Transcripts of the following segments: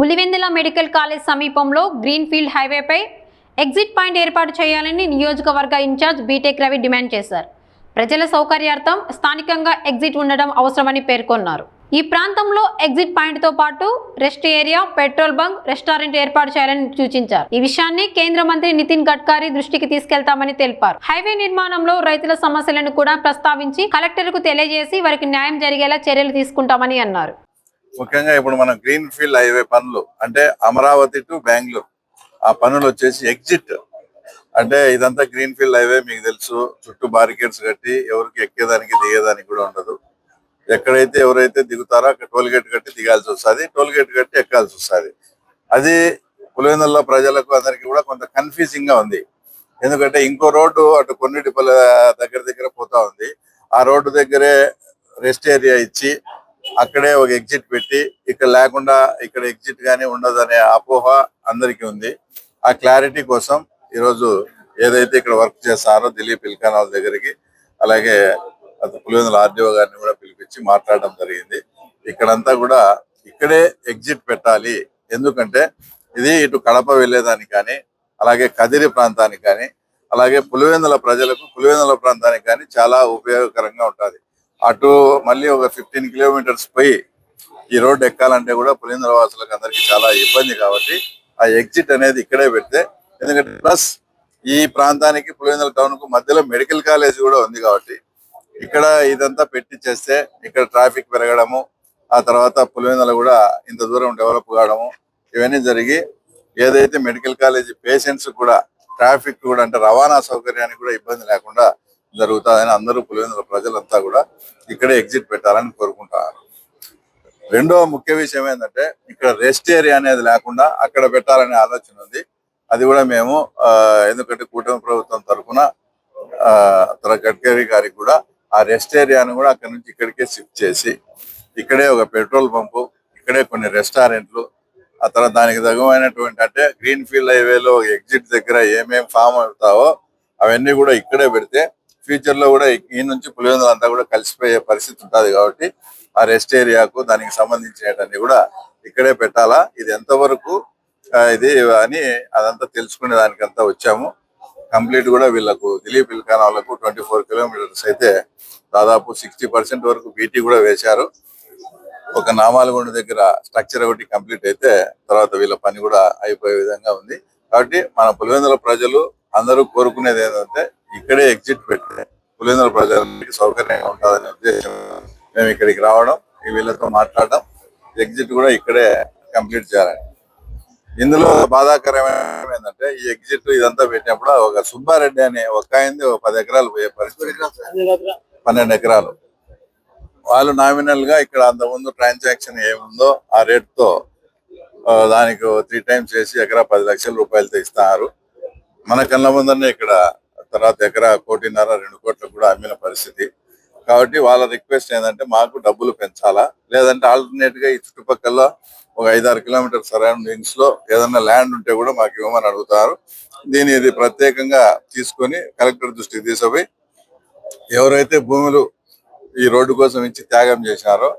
Pulivendula medical college సమీపంలో greenfield హైవేపై exit point ఏర్పాటు చేయాలని నియోజకవర్గ ఇన్ఛార్జ్ బీటెక్ రవి డిమాండ్ చేశారు. ప్రజల సౌకర్యార్థం స్థానికంగా ఎగ్జిట్ ఉండడం అవసరమని పేర్కొన్నారు. ఈ ప్రాంతంలో ఎగ్జిట్ పాయింట్ తో పాటు rest area, petrol bunk, restaurant ఏర్పాటు చేయాలని సూచించారు. ఈ విషయాన్ని కేంద్ర మంత్రి నితిన్ గడ్కరీ దృష్టికి తీసుకెళ్తామని తెలిపారు. హైవే నిర్మాణంలో రైతుల సమస్యలను కూడా ప్రస్తావించి కలెక్టర్కు తెలియజేసి వారికి న్యాయం జరిగేలా చర్యలు తీసుకుంటామని అన్నారు. ముఖ్యంగా ఇప్పుడు మన గ్రీన్ ఫీల్డ్ హైవే పనులు అంటే అమరావతి టు బెంగళూరు ఆ పనులు వచ్చేసి ఎగ్జిట్ అంటే ఇదంతా గ్రీన్ ఫీల్డ్ హైవే మీకు తెలుసు. చుట్టూ బారికేడ్స్ కట్టి ఎవరికి ఎక్కేదానికి దిగేదానికి కూడా ఉండదు. ఎక్కడైతే ఎవరైతే దిగుతారో అక్కడ టోల్ గేట్ కట్టి దిగాల్సి వస్తుంది, టోల్ గేట్ కట్టి ఎక్కాల్సి వస్తుంది. అది పులివెందుల ప్రజలకు అందరికీ కూడా కొంత కన్ఫ్యూజింగ్ గా ఉంది. ఎందుకంటే ఇంకో రోడ్డు అటు కొన్నిటిపల్లి దగ్గర పోతా ఉంది. ఆ రోడ్డు దగ్గరే రెస్ట్ ఏరియా ఇచ్చి అక్కడే ఒక ఎగ్జిట్ పెట్టి ఇక్కడ లేకుండా ఇక్కడ ఎగ్జిట్ గానీ ఉండదనే అపోహ అందరికీ ఉంది. ఆ క్లారిటీ కోసం ఈరోజు ఏదైతే ఇక్కడ వర్క్ చేస్తారో దిలీప్ ఇల్కానాల్ దగ్గరికి, అలాగే పులివెందుల ఆర్డీఓ గారిని కూడా పిలిపించి మాట్లాడడం జరిగింది. ఇక్కడంతా కూడా ఇక్కడే ఎగ్జిట్ పెట్టాలి. ఎందుకంటే ఇది ఇటు కడప వెళ్ళేదానికి కానీ, అలాగే కదిరి ప్రాంతానికి కానీ, అలాగే పులివెందుల ప్రజలకు పులివెందుల ప్రాంతానికి కానీ చాలా ఉపయోగకరంగా ఉంటుంది. అటు మళ్ళీ ఒక 15 కిలోమీటర్స్ పోయి ఈ రోడ్డు ఎక్కాలంటే కూడా పులివెందుల వాసులకు అందరికీ చాలా ఇబ్బంది. కాబట్టి ఆ ఎగ్జిట్ అనేది ఇక్కడే పెడితే, ఎందుకంటే ప్లస్ ఈ ప్రాంతానికి పులివెందుల టౌన్ కు మధ్యలో మెడికల్ కాలేజ్ కూడా ఉంది. కాబట్టి ఇక్కడ ఇదంతా పెట్టి చేస్తే ఇక్కడ ట్రాఫిక్ పెరగడము, ఆ తర్వాత పులివెందుల కూడా ఇంత దూరం డెవలప్ కావడము ఇవన్నీ జరిగి ఏదైతే మెడికల్ కాలేజ్ పేషెంట్స్ కూడా ట్రాఫిక్ కూడా అంటే రవాణా సౌకర్యానికి కూడా ఇబ్బంది లేకుండా జరుగుతుందని అందరూ పులివెందుల ప్రజలంతా కూడా ఇక్కడే ఎగ్జిట్ పెట్టాలని కోరుకుంటున్నారు. రెండో ముఖ్య విషయం ఏంటంటే ఇక్కడ రెస్ట్ ఏరియా అనేది లేకుండా అక్కడ పెట్టాలనే ఆలోచన ఉంది. అది కూడా మేము ఎందుకంటే కూటమి ప్రభుత్వం తరఫున గడ్కరీ గారికి కూడా ఆ రెస్ట్ ఏరియాను కూడా అక్కడ నుంచి ఇక్కడికే షిఫ్ట్ చేసి ఇక్కడే ఒక పెట్రోల్ పంపు, ఇక్కడే కొన్ని రెస్టారెంట్లు, ఆ తర్వాత దానికి తగినటువంటి అంటే గ్రీన్ ఫీల్డ్ హైవేలో ఎగ్జిట్ దగ్గర ఏమేమి ఫామ్ అవుతావో అవన్నీ కూడా ఇక్కడే పెడితే ఫ్యూచర్ లో కూడా ఈ నుంచి పులివెందులు అంతా కూడా కలిసిపోయే పరిస్థితి ఉంటుంది. కాబట్టి ఆ రెస్ట్ ఏరియాకు దానికి సంబంధించినవన్నీ కూడా ఇక్కడే పెట్టాలా, ఇది ఎంతవరకు ఇది అని అదంతా తెలుసుకునే దానికంతా వచ్చాము. కంప్లీట్ కూడా వీళ్ళకు దిలీప్ ఇల్కాన్ వాళ్ళకు 24 కిలోమీటర్స్ అయితే దాదాపు 60% వరకు బీటీ కూడా వేశారు. ఒక నామాలగొండ దగ్గర స్ట్రక్చర్ ఒకటి కంప్లీట్ అయితే తర్వాత వీళ్ళ పని కూడా అయిపోయే విధంగా ఉంది. కాబట్టి మన పులివెందుల ప్రజలు అందరూ కోరుకునేది ఏంటంటే ఇక్కడే ఎగ్జిట్ పెడితే పులివెందుల ప్రజలకి సౌకర్యంగా ఉంటుందనే ఉద్దేశం మేము ఇక్కడికి రావడం, వీళ్ళతో మాట్లాడడం, ఎగ్జిట్ కూడా ఇక్కడే కంప్లీట్ చేయాలని. ఇందులో బాధాకరమైన ఏంటంటే ఈ ఎగ్జిట్ ఇదంతా పెట్టినప్పుడు ఒక సుబ్బారెడ్డి అనే ఒక ఆయనది 10 ఎకరాలు పోయే పరిస్థితి, 12 ఎకరాలు వాళ్ళు నామినల్ గా ఇక్కడ అంతకుముందు ట్రాన్సాక్షన్ ఏముందో ఆ రేట్ తో దానికి 3 టైమ్స్ వేసి ఎకరా 10 లక్షల రూపాయలతో ఇస్తారు. మన కళ్ళ ముందరనే ఇక్కడ తర్వాత ఎకరా 1.5-2 కోట్లకు కూడా అమ్మిన పరిస్థితి. కాబట్టి వాళ్ళ రిక్వెస్ట్ ఏంటంటే మాకు డబ్బులు పెంచాలా, లేదంటే ఆల్టర్నేట్ గా ఈ చుట్టుపక్కల ఒక 5-6 కిలోమీటర్ సరౌండింగ్స్ లో ఏదన్నా ల్యాండ్ ఉంటే కూడా మాకు ఇవ్వమని అడుగుతారు. ఇది ప్రత్యేకంగా తీసుకొని కలెక్టర్ దృష్టికి తీసుకుపోయి ఎవరైతే భూములు ఈ రోడ్డు కోసం ఇచ్చి త్యాగం చేశారో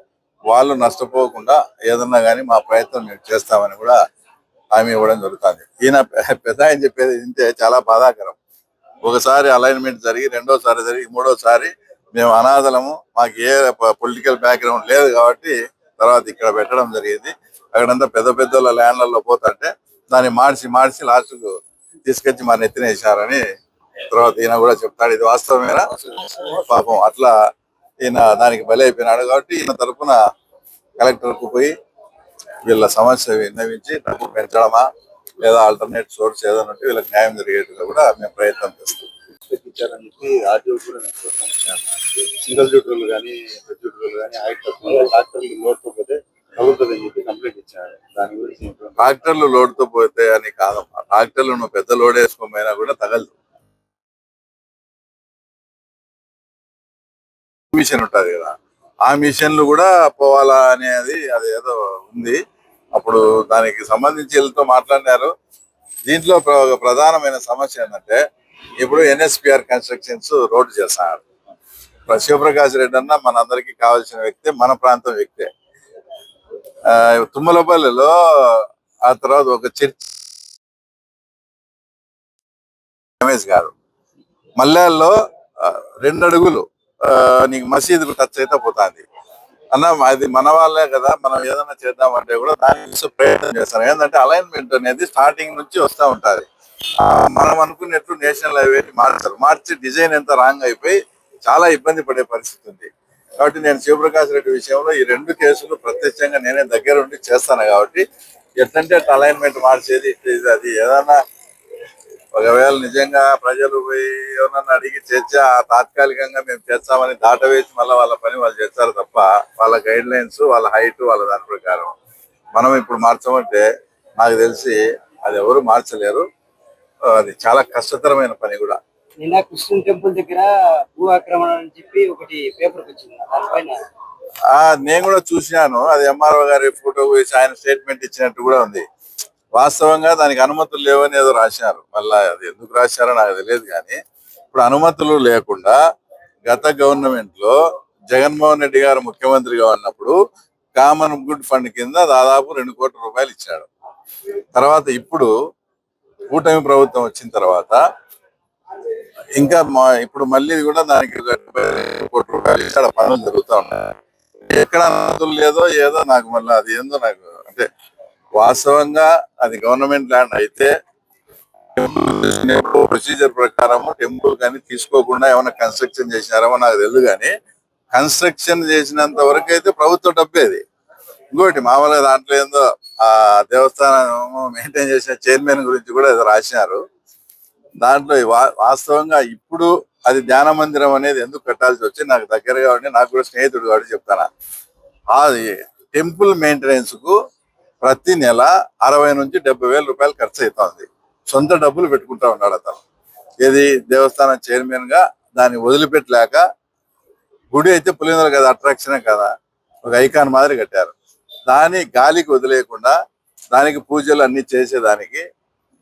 వాళ్ళు నష్టపోకుండా ఏదన్నా కానీ మా ప్రయత్నం మేము చేస్తామని కూడా హామీ ఇవ్వడం జరుగుతుంది. ఈయన పెద్ద ఆయన చెప్పేది ఇంతే చాలా బాధాకరం. ఒకసారి అలైన్మెంట్ జరిగి, రెండోసారి జరిగి, మూడోసారి మేము అనాథలము, మాకు ఏ పొలిటికల్ బ్యాక్గ్రౌండ్ లేదు కాబట్టి తర్వాత ఇక్కడ పెట్టడం జరిగింది. అక్కడంతా పెద్ద ల్యాండ్లలో పోతుంటే దాన్ని మార్చి లాస్ట్కు తీసుకొచ్చి మన ఎత్తినేసారని తర్వాత ఈయన కూడా చెప్తాడు. ఇది వాస్తవమేనా? పాపం అట్లా ఈయన దానికి బలి అయిపోయినాడు. కాబట్టి ఈయన తరఫున కలెక్టర్కు పోయి వీళ్ళ సమస్య విన్నవించి డబ్బు పెంచడమా లేదా ఆల్టర్నేట్ సోర్స్ ఏదైనా ఉంటే వీళ్ళకి న్యాయం జరిగేట్టుగా కూడా మేము ప్రయత్నం చేస్తాం. సింగల్ డ్యూటీలు కానీ డ్యూటీలు కానీ ట్రాక్టర్లు లోడ్తో పోతే తగులుతుందని చెప్పి కంప్లైంట్ ఇచ్చారు. దాని గురించి ట్రాక్టర్లు లోడ్తో పోతే అని కాదమ్మా, ట్రాక్టర్లు నువ్వు పెద్ద లోడ్ వేసుకోమైనా కూడా తగలదు. మిషన్ ఉంటది కదా, ఆ మిషన్లు కూడా పోవాలా అనేది అది ఏదో ఉంది. అప్పుడు దానికి సంబంధించి వీళ్ళతో మాట్లాడినారు. దీంట్లో ప్రధానమైన సమస్య ఏంటంటే ఇప్పుడు NSPR కన్స్ట్రక్షన్స్ రోడ్డు చేస్తున్నారు. శివప్రకాష్ రెడ్డి అన్న మనందరికీ కావాల్సిన వ్యక్తే, మన ప్రాంతం వ్యక్తే. తుమ్మలపల్లిలో ఆ తర్వాత ఒక చర్చ్ రమేష్ గారు మల్యాల్లో 2 అడుగులు నీకు మసీదుకు టచ్ అయితే పోతుంది అన్న. అది మన వాళ్ళే కదా, మనం ఏదైనా చేద్దామంటే కూడా దాని ప్రయత్నం చేస్తాం. ఏంటంటే అలైన్మెంట్ అనేది స్టార్టింగ్ నుంచి వస్తూ ఉంటుంది. మనం అనుకున్నట్లు నేషనల్ హైవే మార్చి డిజైన్ ఎంత రాంగ్ అయిపోయి చాలా ఇబ్బంది పడే పరిస్థితి ఉంది. కాబట్టి నేను శివప్రకాష్ రెడ్డి విషయంలో ఈ 2 కేసులు ప్రత్యక్షంగా నేనే దగ్గర ఉండి చేస్తాను. కాబట్టి ఎట్లంటే అలైన్మెంట్ మార్చేది అది ఏదన్నా ఒకవేళ నిజంగా ప్రజలు పోయి ఎవరన్నా అడిగి చేర్చా తాత్కాలికంగా మేము చేస్తామని దాటవేసి మళ్ళీ వాళ్ళ పని వాళ్ళు చేస్తారు తప్ప వాళ్ళ గైడ్ లైన్స్, వాళ్ళ హైట్, వాళ్ళ దాని ప్రకారం మనం ఇప్పుడు మార్చమంటే నాకు తెలిసి అది ఎవరు మార్చలేరు. అది చాలా కష్టతరమైన పని కూడా. నిన్న కృష్ణ టెంపుల్ దగ్గర భూ ఆక్రమణ అని చెప్పి ఒకటి పేపర్ వచ్చింది, దానిపైన నేను కూడా చూసినాను. అది ఎంఆర్ఓ గారి ఫోటో వేసి ఆయన స్టేట్మెంట్ ఇచ్చినట్టు కూడా ఉంది. వాస్తవంగా దానికి అనుమతులు లేవని ఏదో రాశారు. మళ్ళా అది ఎందుకు రాశారో నాకు తెలియదు. కానీ ఇప్పుడు అనుమతులు లేకుండా గత గవర్నమెంట్ లో జగన్మోహన్ రెడ్డి గారు ముఖ్యమంత్రిగా ఉన్నప్పుడు కామన్ గుడ్ ఫండ్ కింద దాదాపు 2 కోట్ల రూపాయలు ఇచ్చాడు. తర్వాత ఇప్పుడు కూటమి ప్రభుత్వం వచ్చిన తర్వాత ఇంకా ఇప్పుడు మళ్ళీ కూడా దానికి 2 కోట్ల రూపాయలు ఇచ్చాడు. పనులు జరుగుతూ ఉన్నాయి. ఎక్కడ అనుమతులు లేదో ఏదో నాకు మళ్ళీ అది ఏందో నాకు అంటే వాస్తవంగా అది గవర్నమెంట్ ల్యాండ్ అయితే ప్రొసీజర్ ప్రకారం టెంపుల్ కానీ తీసుకోకుండా ఏమైనా కన్స్ట్రక్షన్ చేసినారేమో నాకు తెలియదు. కానీ కన్స్ట్రక్షన్ చేసినంత వరకు అయితే ప్రభుత్వ డబ్బేది. ఇంకోటి మామూలుగా దాంట్లో ఏందో ఆ దేవస్థానం మెయింటైన్ చేసిన చైర్మన్ గురించి కూడా ఏదో రాసినారు. దాంట్లో వాస్తవంగా ఇప్పుడు అది ధ్యాన మందిరం అనేది ఎందుకు కట్టాల్సి వచ్చి నాకు దగ్గరగా ఉండి నాకు కూడా స్నేహితుడు కాబట్టి చెప్తాను. అది టెంపుల్ మెయింటెనెన్స్ కు ప్రతి నెల 60 నుంచి 70 వేల రూపాయలు ఖర్చు అవుతుంది. సొంత డబ్బులు పెట్టుకుంటా ఉన్నాడు అతను. ఏది దేవస్థానం చైర్మన్ గా దాన్ని వదిలిపెట్టలేక, గుడి అయితే పులిందర కదా, అట్రాక్షనే కదా, ఒక ఐకాన్ మాదిరి కట్టారు. దాన్ని గాలికి వదిలేయకుండా దానికి పూజలు అన్ని చేసేదానికి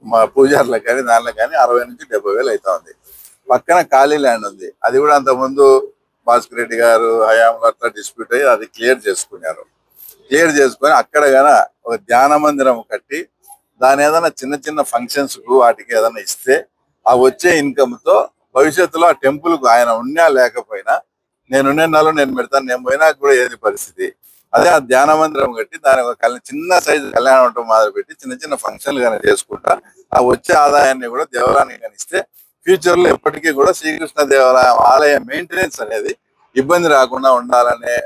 మా పూజారులకు కానీ దానిలో కానీ 60 నుంచి 70 వేలు అవుతుంది. పక్కన ఖాళీ ల్యాండ్ ఉంది. అది కూడా అంతకుముందు భాస్కర్ రెడ్డి గారు హయాంలో అట్లా డిస్ప్యూట్ అయ్యి అది క్లియర్ చేసుకున్నారు. క్లియర్ చేసుకొని అక్కడ గాన ఒక ధ్యాన మందిరం కట్టి దాని ఏదైనా చిన్న చిన్న ఫంక్షన్స్ కు వాటికి ఏదైనా ఇస్తే ఆ వచ్చే ఇన్కమ్ తో భవిష్యత్తులో ఆ టెంపుల్ కు ఆయన ఉన్నా లేకపోయినా నేను పెడతాను. నేను పోయినా కూడా ఏది పరిస్థితి. అదే ఆ ధ్యాన మందిరం కట్టి దాని ఒక చిన్న సైజు కళ్యాణ మంటపం మొదలు పెట్టి చిన్న చిన్న ఫంక్షన్లు కానీ చేసుకుంటా ఆ వచ్చే ఆదాయాన్ని కూడా దేవాలయానికి కనిస్తే ఫ్యూచర్ లో ఎప్పటికీ కూడా శ్రీకృష్ణ దేవాలయం ఆలయ మెయింటెనెన్స్ అనేది ఇబ్బంది రాకుండా ఉండాలనే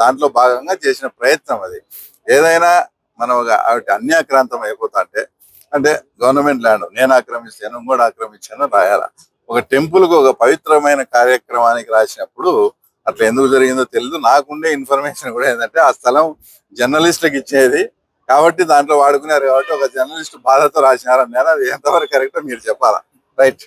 దాంట్లో భాగంగా చేసిన ప్రయత్నం అది. ఏదైనా మనం అన్యాక్రాంతం అయిపోతా అంటే గవర్నమెంట్ ల్యాండ్ నేను ఆక్రమిస్తాను, ఇంకోటి ఆక్రమించాను రాయాల. ఒక టెంపుల్ కు ఒక పవిత్రమైన కార్యక్రమానికి రాసినప్పుడు అట్లా ఎందుకు జరిగిందో తెలియదు. నాకుండే ఇన్ఫర్మేషన్ కూడా ఏంటంటే ఆ స్థలం జర్నలిస్టులకు ఇచ్చేది కాబట్టి దాంట్లో వాడుకున్నారు. కాబట్టి ఒక జర్నలిస్ట్ బాధతో రాసినారన్నారు. అది ఎంతవరకు కరెక్టో మీరు చెప్పాలా. రైట్.